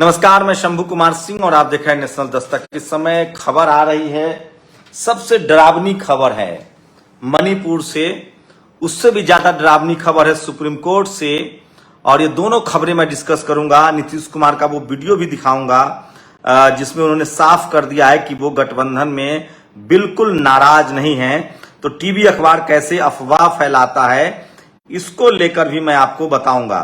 नमस्कार, मैं शंभू कुमार सिंह और आप देख रहे हैं नेशनल दस्तक। इस समय खबर आ रही है, सबसे डरावनी खबर है मणिपुर से, उससे भी ज्यादा डरावनी खबर है सुप्रीम कोर्ट से। और ये दोनों खबरें मैं डिस्कस करूंगा। नीतीश कुमार का वो वीडियो भी दिखाऊंगा जिसमें उन्होंने साफ कर दिया है कि वो गठबंधन में बिल्कुल नाराज नहीं है। तो टीवी अखबार कैसे अफवाह फैलाता है, इसको लेकर भी मैं आपको बताऊंगा,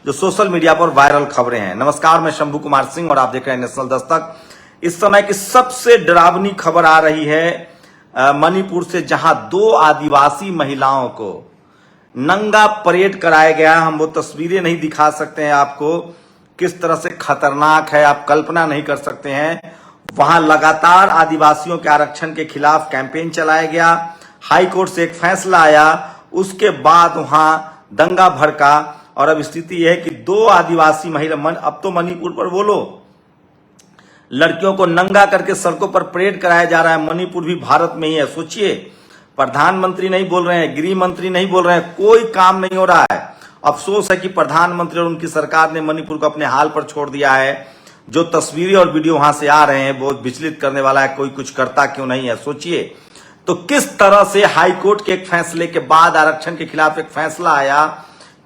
जो सोशल मीडिया पर वायरल खबरें हैं। नमस्कार, मैं शंभू कुमार सिंह और आप देख रहे हैं नेशनल दस्तक। इस समय की सबसे डरावनी खबर आ रही है मणिपुर से, जहां 2 आदिवासी महिलाओं को नंगा परेड कराया गया। हम वो तस्वीरें नहीं दिखा सकते हैं आपको, किस तरह से खतरनाक है आप कल्पना नहीं कर सकते हैं। वहां लगातार आदिवासियों के आरक्षण के खिलाफ कैंपेन चलाया गया। हाई कोर्ट से एक फैसला आया, उसके बाद वहां दंगा भड़का और अब स्थिति यह है कि 2 आदिवासी महिला, अब तो मणिपुर पर बोलो, लड़कियों को नंगा करके सड़कों पर परेड कराया जा रहा है। मणिपुर भी भारत में ही है। सोचिए, प्रधानमंत्री नहीं बोल रहे हैं, गृह मंत्री नहीं बोल रहे हैं, कोई काम नहीं हो रहा है। अफसोस है कि प्रधानमंत्री और उनकी सरकार ने मणिपुर को अपने हाल पर छोड़ दिया है। जो तस्वीरें और वीडियो वहां से आ रहे हैं बहुत विचलित करने वाला है। कोई कुछ करता क्यों नहीं है, सोचिए। तो किस तरह से हाईकोर्ट के एक फैसले के बाद आरक्षण के खिलाफ एक फैसला आया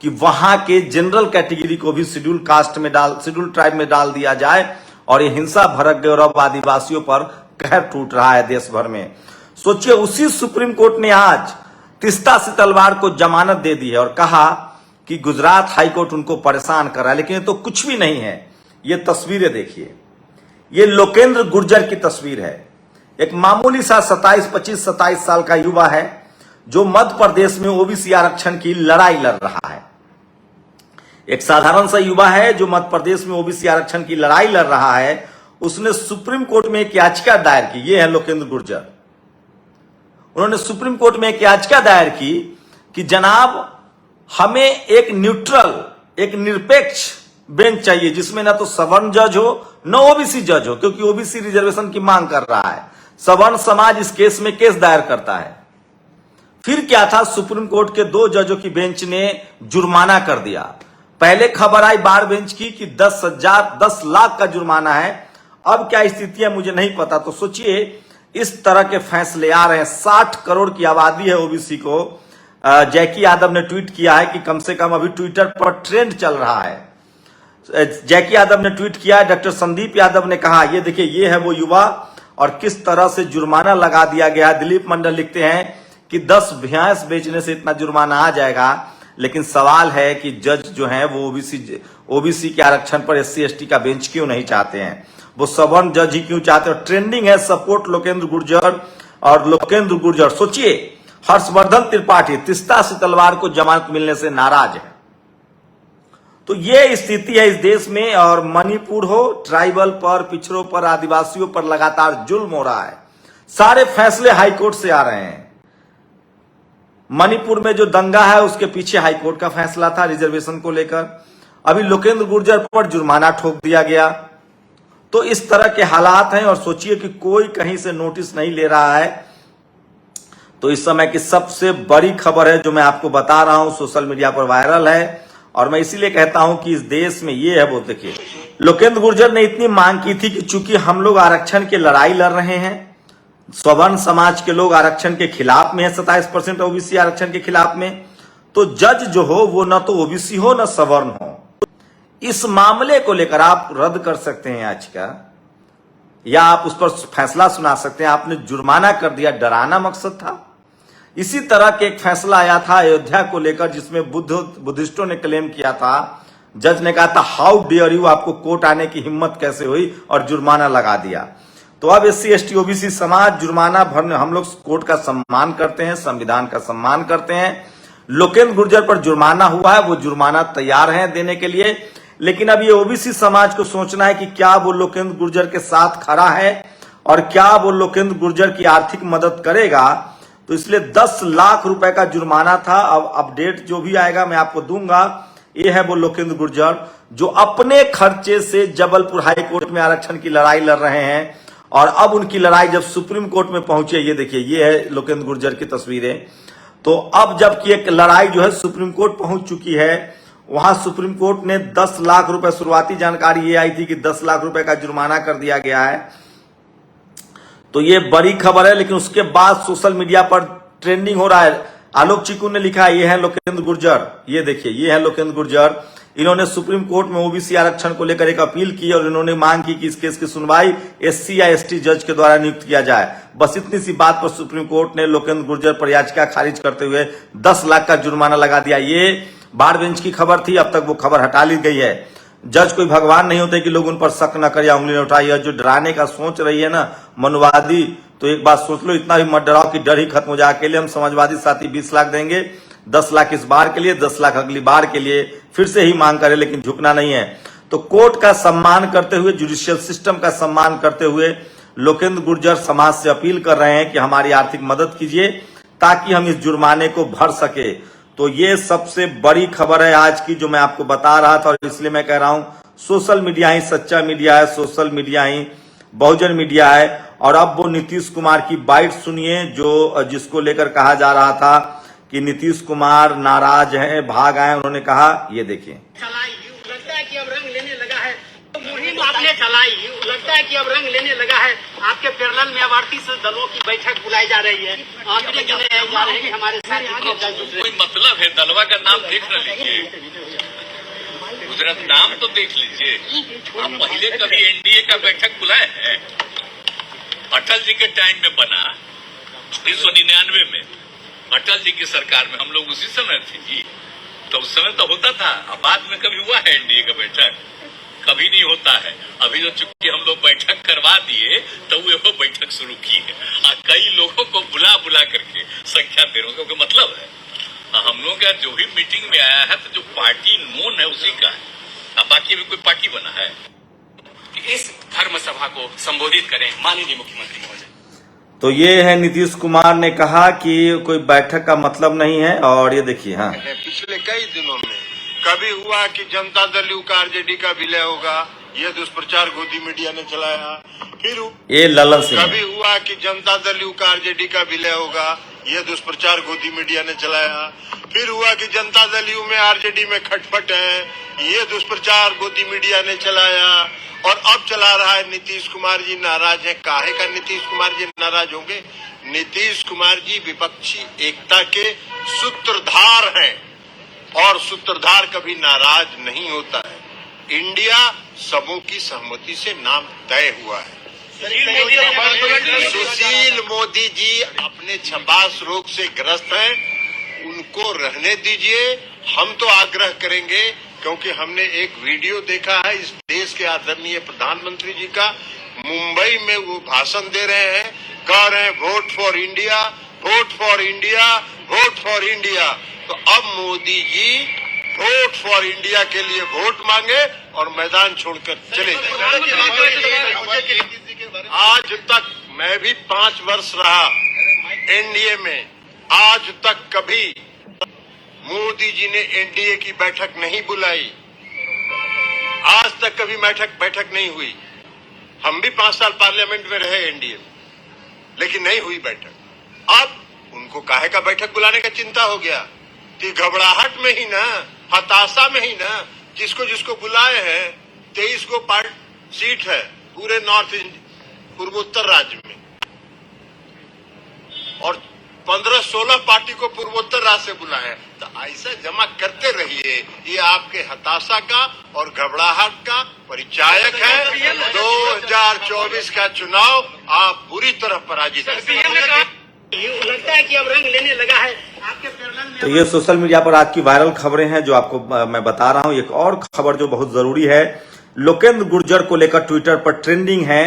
कि वहां के जनरल कैटेगरी को भी शेड्यूल ट्राइब में डाल दिया जाए, और ये हिंसा भड़क गई और अब आदिवासियों पर कहर टूट रहा है देश भर में। सोचिए, उसी सुप्रीम कोर्ट ने आज तीस्ता सितलवार को जमानत दे दी है और कहा कि गुजरात हाईकोर्ट उनको परेशान कर रहा है। लेकिन ये तो कुछ भी नहीं है। ये तस्वीरें देखिए, ये लोकेंद्र गुर्जर की तस्वीर है। एक मामूली सा 27 साल का युवा है जो मध्य प्रदेश में ओबीसी आरक्षण की लड़ाई लड़ रहा है। एक साधारण सा युवा है जो मध्य प्रदेश में ओबीसी आरक्षण की लड़ाई लड़ रहा है। उसने सुप्रीम कोर्ट में एक याचिका दायर की। ये है लोकेंद्र गुर्जर। उन्होंने सुप्रीम कोर्ट में एक याचिका दायर की कि जनाब, हमें एक न्यूट्रल, एक निरपेक्ष बेंच चाहिए जिसमें ना तो सवर्ण जज हो न ओबीसी जज हो, क्योंकि ओबीसी रिजर्वेशन की मांग कर रहा है। सवर्ण समाज इस केस में केस दायर करता है। फिर क्या था, सुप्रीम कोर्ट के 2 जजों की बेंच ने जुर्माना कर दिया। पहले खबर आई बार बेंच की कि 10 लाख का जुर्माना है। अब क्या स्थिति है मुझे नहीं पता। तो सोचिए, इस तरह के फैसले आ रहे हैं। 60 करोड़ की आबादी है ओबीसी को। जैकी यादव ने ट्वीट किया है कि कम से कम अभी ट्विटर पर ट्रेंड चल रहा है। जैकी यादव ने ट्वीट किया है। डॉक्टर संदीप यादव ने कहा, ये देखिए, ये है वो युवा और किस तरह से जुर्माना लगा दिया गया। दिलीप मंडल लिखते हैं कि 10 भैंस बेचने से इतना जुर्माना आ जाएगा। लेकिन सवाल है कि जज जो हैं वो ओबीसी के आरक्षण पर SC/ST का बेंच क्यों नहीं चाहते हैं, वो सवर्ण जज ही क्यों चाहते हैं। ट्रेंडिंग है सपोर्ट लोकेंद्र गुर्जर। और लोकेंद्र गुर्जर, सोचिए, हर्षवर्धन त्रिपाठी तीस्ता सितलवार को जमानत मिलने से नाराज है। तो ये स्थिति है इस देश में। और मणिपुर हो, ट्राइबल पर, पिछड़ों पर, आदिवासियों पर लगातार जुल्म हो रहा है। सारे फैसले हाईकोर्ट से आ रहे हैं। मणिपुर में जो दंगा है उसके पीछे हाईकोर्ट का फैसला था रिजर्वेशन को लेकर। अभी लोकेंद्र गुर्जर पर जुर्माना ठोक दिया गया। तो इस तरह के हालात हैं। और सोचिए कि कोई कहीं से नोटिस नहीं ले रहा है। तो इस समय की सबसे बड़ी खबर है जो मैं आपको बता रहा हूं, सोशल मीडिया पर वायरल है। और मैं इसीलिए कहता हूं कि इस देश में ये है, वो देखिए, लोकेंद्र गुर्जर ने इतनी मांग की थी कि चूंकि हम लोग आरक्षण की लड़ाई लड़ रहे हैं, सवर्ण समाज के लोग आरक्षण के खिलाफ में है, 27% ओबीसी आरक्षण के खिलाफ में, तो जज जो हो वो न तो ओबीसी हो न सवर्ण हो। इस मामले को लेकर आप रद्द कर सकते हैं याचिका, या आप उस पर फैसला सुना सकते हैं। आपने जुर्माना कर दिया, डराना मकसद था। इसी तरह के एक फैसला आया था अयोध्या को लेकर, जिसमें बुद्धिस्टों ने क्लेम किया था। जज ने कहा था, हाउ डेयर यू, आपको कोर्ट आने की हिम्मत कैसे हुई, और जुर्माना लगा दिया। तो अब SC/ST ओबीसी समाज जुर्माना भरने, हम लोग कोर्ट का सम्मान करते हैं, संविधान का सम्मान करते हैं। लोकेंद्र गुर्जर पर जुर्माना हुआ है, वो जुर्माना तैयार है देने के लिए। लेकिन अब ये ओबीसी समाज को सोचना है कि क्या वो लोकेंद्र गुर्जर के साथ खड़ा है और क्या वो लोकेंद्र गुर्जर की आर्थिक मदद करेगा। तो इसलिए 10 लाख रुपए का जुर्माना था। अब अपडेट जो भी आएगा मैं आपको दूंगा। ये है वो लोकेंद्र गुर्जर जो अपने खर्चे से जबलपुर हाई कोर्ट में आरक्षण की लड़ाई लड़ रहे हैं। और अब उनकी लड़ाई जब सुप्रीम कोर्ट में पहुंची, ये देखिए, ये है लोकेंद्र गुर्जर की तस्वीरें। तो अब जबकि एक लड़ाई जो है सुप्रीम कोर्ट पहुंच चुकी है वहां सुप्रीम कोर्ट ने 10 लाख रुपए, शुरुआती जानकारी ये आई थी कि 10 लाख रुपए का जुर्माना कर दिया गया है। तो ये बड़ी खबर है, लेकिन उसके बाद सोशल मीडिया पर ट्रेंडिंग हो रहा है। आलोक चिकू ने लिखा है, ये है लोकेंद्र गुर्जर, ये देखिए ये है लोकेंद्र गुर्जर। इन्होंने सुप्रीम कोर्ट में ओबीसी आरक्षण को लेकर एक अपील की और इन्होंने मांग की कि इस केस की सुनवाई एससी या एसटी जज के द्वारा नियुक्त किया जाए। बस इतनी सी बात पर सुप्रीम कोर्ट ने लोकेंद्र गुर्जर पर याचिका खारिज करते हुए 10 लाख का जुर्माना लगा दिया। ये बार बेंच की खबर थी, अब तक वो खबर हटा ली गई है। जज कोई भगवान नहीं होते कि लोग उन पर शक न करे या उंगली न उठाए। जो डराने का सोच रही है ना मनुवादी, तो एक बात सोच लो, इतना भी मत डराओ कि डर ही खत्म हो जाए। अकेले हम समाजवादी साथी 20 लाख देंगे, 10 लाख इस बार के लिए, 10 लाख अगली बार के लिए, फिर से ही मांग करें, लेकिन झुकना नहीं है। तो कोर्ट का सम्मान करते हुए, जुडिशियल सिस्टम का सम्मान करते हुए लोकेंद्र गुर्जर समाज से अपील कर रहे हैं कि हमारी आर्थिक मदद कीजिए ताकि हम इस जुर्माने को भर सके। तो ये सबसे बड़ी खबर है आज की जो मैं आपको बता रहा था, और इसलिए मैं कह रहा हूं सोशल मीडिया ही सच्चा मीडिया है, सोशल मीडिया ही बहुजन मीडिया है। और अब वो नीतीश कुमार की बाइट सुनिए, जो जिसको लेकर कहा जा रहा था कि नीतीश कुमार नाराज हैं, भाग आए। उन्होंने कहा, ये देखिए, लगता है कि अब रंग लेने लगा है, मुहिम आपने चलाई, लगता है कि अब रंग लेने लगा है। आपके पैरेलल में अब 38 दलों की बैठक बुलाई जा रही है। हमारे साथ कोई मतलब है, दलवा का नाम देख न लीजिए, गुजरात नाम तो देख लीजिए। आप पहले कभी एनडीए का बैठक बुलाए हैं? अटल जी के टाइम में बना 1999 में, अटल जी की सरकार में हम लोग उसी समय थे जी, तो उस समय तो होता था। अब बाद में कभी हुआ है एनडीए का बैठक? कभी नहीं होता है। अभी तो चूंकि हम लोग बैठक करवा दिए तो वो बैठक शुरू की है, और कई लोगों को बुला बुला करके संख्या दे रहे हो, मतलब है हम लोग का जो भी मीटिंग में आया है तो जो पार्टी नोन है उसी का है, अब बाकी अभी कोई पार्टी बना है। इस धर्म सभा को संबोधित करें माननीय मुख्यमंत्री महोदय। तो ये है नीतीश कुमार ने कहा कि कोई बैठक का मतलब नहीं है। और ये देखिए, हाँ, पिछले कई दिनों में कभी हुआ कि जनता दल यू का आरजेडी का विलय होगा, ये दुष्प्रचार गोदी मीडिया ने चलाया। फिर ये ललन सिंह, कभी हुआ कि जनता दल यू का आरजेडी का विलय होगा, ये दुष्प्रचार गोदी मीडिया ने चलाया। फिर हुआ कि जनता दल यू में आरजेडी में खटपट है, ये दुष्प्रचार गोदी मीडिया ने चलाया। और अब चला रहा है नीतीश कुमार जी नाराज है। काहे का नीतीश कुमार जी नाराज होंगे? नीतीश कुमार जी विपक्षी एकता के सूत्रधार हैं, और सूत्रधार कभी नाराज नहीं होता है। इंडिया सबों की सहमति से नाम तय हुआ है। सुशील मोदी जी अपने छपास रोग से ग्रस्त हैं, उनको रहने दीजिए। हम तो आग्रह करेंगे, क्योंकि हमने एक वीडियो देखा है इस देश के आदरणीय प्रधानमंत्री जी का, मुंबई में वो भाषण दे रहे हैं, कह रहे हैं vote for India, vote for India, vote for India. तो अब Modi ji vote for India के लिए वोट मांगे और मैदान छोड़कर चले जाए। आज तक मैं भी 5 वर्ष रहा एनडीए में, आज तक कभी मोदी जी ने एनडीए की बैठक नहीं बुलाई, आज तक कभी बैठक नहीं हुई। हम भी 5 साल पार्लियामेंट में रहे एनडीए में, लेकिन नहीं हुई बैठक। अब उनको काहे का बैठक बुलाने का चिंता हो गया कि घबराहट में ही ना, हताशा में ही ना, जिसको जिसको बुलाए हैं 23 को सीट है पूरे नॉर्थ पूर्वोत्तर राज्य में, और 15-16 पार्टी को पूर्वोत्तर राज्य से बुलाए। तो ऐसा जमा करते रहिए, ये आपके हताशा का और घबराहट का परिचायक है। 2024 का चुनाव आप बुरी तरह पराजित हैं। लगता है कि अब रंग लेने लगा है आपके पैरेलल में। तो ये सोशल मीडिया पर आज की वायरल खबरें हैं जो आपको मैं बता रहा हूं। एक और खबर जो बहुत जरूरी है, लोकेंद्र गुर्जर को लेकर ट्विटर पर ट्रेंडिंग है।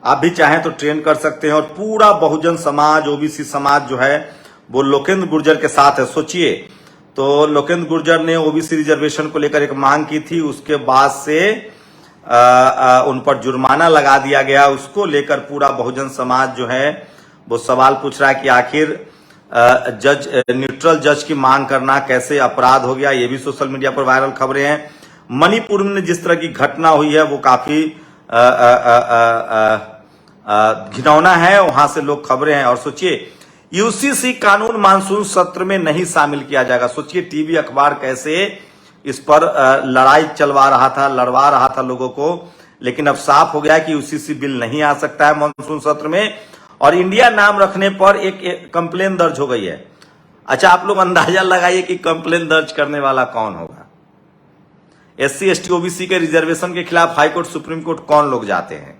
आप भी चाहें तो ट्रेंड कर सकते हैं, और पूरा बहुजन समाज, ओबीसी समाज जो है वो लोकेंद्र गुर्जर के साथ है। सोचिए, तो लोकेंद्र गुर्जर ने ओबीसी रिजर्वेशन को लेकर एक मांग की थी, उसके बाद से उन पर जुर्माना लगा दिया गया। उसको लेकर पूरा बहुजन समाज जो है वो सवाल पूछ रहा है कि आखिर न्यूट्रल जज की मांग करना कैसे अपराध हो गया। ये भी सोशल मीडिया पर वायरल खबरें हैं। मणिपुर में जिस तरह की घटना हुई है वो काफी घिनौना है, वहां से लोग खबरें हैं। और सोचिए, यूसीसी कानून मानसून सत्र में नहीं शामिल किया जाएगा। सोचिए टीवी अखबार कैसे इस पर लड़ाई लड़वा रहा था लोगों को, लेकिन अब साफ हो गया कि यूसीसी बिल नहीं आ सकता है मानसून सत्र में, और इंडिया नाम रखने पर एक कंप्लेन दर्ज हो गई है। अच्छा, आप लोग अंदाजा लगाइए कि कंप्लेन दर्ज करने वाला कौन होगा। SC ST OBC के रिजर्वेशन के खिलाफ हाईकोर्ट सुप्रीम कोर्ट कौन लोग जाते हैं,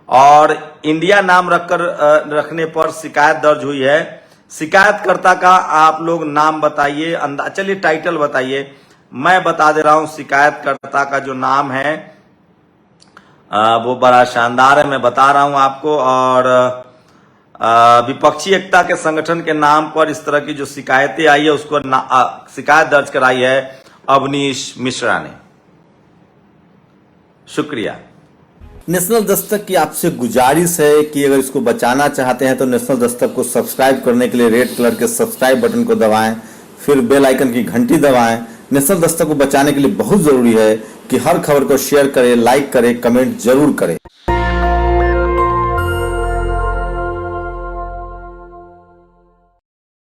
और इंडिया नाम रखने पर शिकायत दर्ज हुई है। शिकायतकर्ता का आप लोग नाम बताइए, चलिए टाइटल बताइए। मैं बता दे रहा हूं, शिकायतकर्ता का जो नाम है वो बड़ा शानदार है, मैं बता रहा हूं आपको। और विपक्षी एकता के संगठन के नाम पर इस तरह की जो शिकायतें आई है, उसको शिकायत दर्ज कराई है अवनीश मिश्रा ने। शुक्रिया। नेशनल दस्तक की आपसे गुजारिश है कि अगर इसको बचाना चाहते हैं तो नेशनल दस्तक को सब्सक्राइब करने के लिए रेड कलर के सब्सक्राइब बटन को दबाएं, फिर बेल आइकन की घंटी दबाएं। नेशनल दस्तक को बचाने के लिए बहुत जरूरी है कि हर खबर को शेयर करें, लाइक करें, कमेंट जरूर करें।